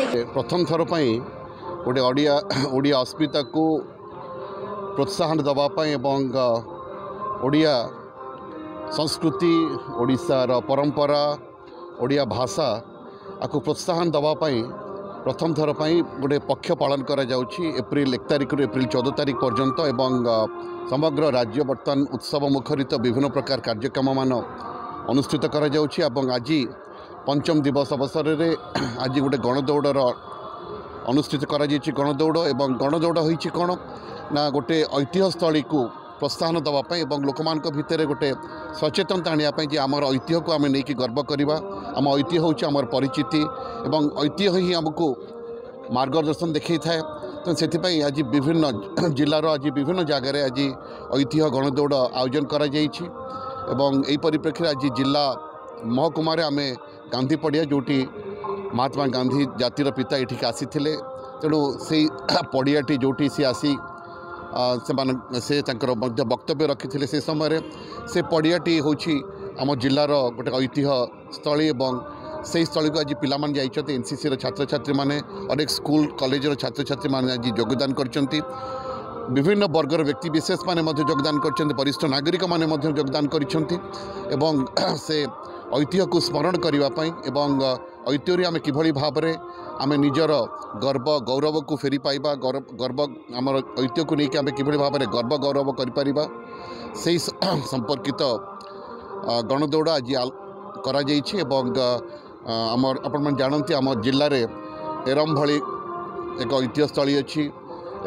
प्रथम थर पर गोटे ओडिया अस्मिता को प्रोत्साहन दवापाई एवं ओडिया संस्कृति ओडिशार परंपरा ओडिया भाषा आपको प्रोत्साहन दवापाई प्रथम थर पर गोटे पक्ष पालन करा जाउछि एप्रिल 1 तारिख एप्रिल 14 तारिख पर्यंत एवं समग्र राज्य बर्तमान उत्सव मुखरित विभिन्न प्रकार कार्यक्रम मान अनुष्ठित करा जाउछि एवं आज पंचम दिवस अवसर में आज गोटे गणदौड़र अनुष्ठित करा जाइछि गणदौड़ एवं गणदौड़ होइछि कोन ना गोटे ऐतिह्यस्थली को प्रोत्साहन दवापाई एवं लोकमान भितर गोटे सचेतनता आनियापाई जे आमर ऐतिह्य को आम नहीं गर्व करवा आम ऐतिह्य हूँ आमर परिचिति एवं ऐतिह्य ही आमको मार्गदर्शन देखी थाए तो से आज विभिन्न जिलार आज विभिन्न जगार आज ऐतिह्य गणदौड़ आयोजन करा जाइछि एवं एही परिप्रेक्षी आज जिला महकुमार आम गांधी पड़िया जोटी महात्मा गांधी जातिर पिता ये आसी तेणु से पड़ियाटी जोटी सी आसी से वक्तव्य रखी से समय से पड़ियाटी हूँ आम जिलार गोटे ऐतिह्य स्थली और से स्थली को आज पिलामान जाइछन्ति एनसीसी छात्र छात्री माने अनेक स्कूल कॉलेज छात्र छात्री माने आज योगदान करछन्ति विभिन्न वर्गर व्यक्ति विशेष माने योगदान करछन्ति वरिष्ठ नागरिक माने योगदान करछन्ति एवं से ऐतिह्य को स्मरण करने एवं ऐतिह्य आम किभली भाव में आम निजर गर्व गौरव को फेरी पाइबा गर्व आमर ऐतिह्य को लेकिन आम किभली भाव में गर्व गौरव करिपारिबा से संपर्कित गणदौड़ आज करा जाइछि एवं आमर आपण जानते आम जिले में एरम भली एक ऐतिह्यस्थली अच्छी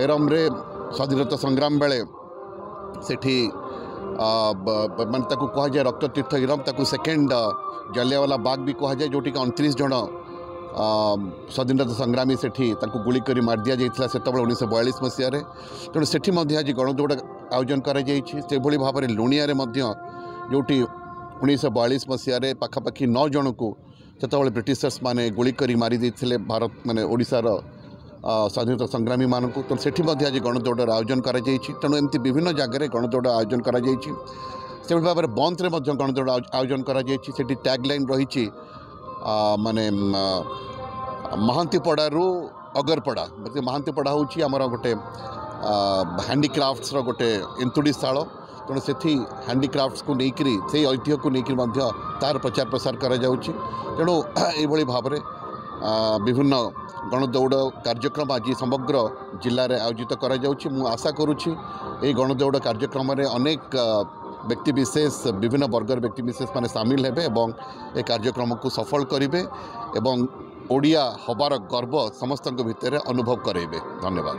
एरम रे स्वाधीनता संग्राम बेले सेठी मान ताकू कह जाए रक्त तीर्थ इरम ताकू सेकेंड जलियावाला बाग भी कह जाए जोटी 29 जन स्वाधीनता संग्रामी सेठी ताकू गुली करी मार दिया जाइथिला सेतबेले 1942 मसीह तेणु सेठी आज गणदौड़ आयोजन करा जाइछि से भली भाव में लुणिया जोटी 1942 मसीह पाखापाखि 9 जन को सेतबेले ब्रिटिशर्स माने गुली करी मारी देथिले भारत माने ओडिशार स्वाधीनता संग्रामी मानक तो सेठी आज गणदौड़ आयोजन करा जाइछि तेणु एमती विभिन्न जगह गणदौड़ आयोजन करा जाइछि से भाव में बंद में गणदौड़ आयोजन करा जाइछि सेठी टैगलाइन रही माने महांतीपड़ारू अगरपड़ा महांतीपड़ा हूँ आमर गोटे हैंडीक्राफ्ट्स गोटे एंतुड़ीशाल तेणु से हैंडीक्राफ्ट्स को लेकर से ऐतिह्य को लेकर तार प्रचार प्रसार करा जाउछि तेणु ये भाव में विभिन्न गणदौड़ कार्यक्रम आज समग्र जिले में आयोजित करा जाउछि मु आशा करुछि ए गणदौड़ कार्यक्रम में अनेक व्यक्तिविशेष विभिन्न वर्गर व्यक्तिविशेष माने सामिल हेबे एवं ए कार्यक्रम को सफल करिवे एवं ओडिया हबार गर्व समस्त भितर अनुभव करेबे। धन्यवाद।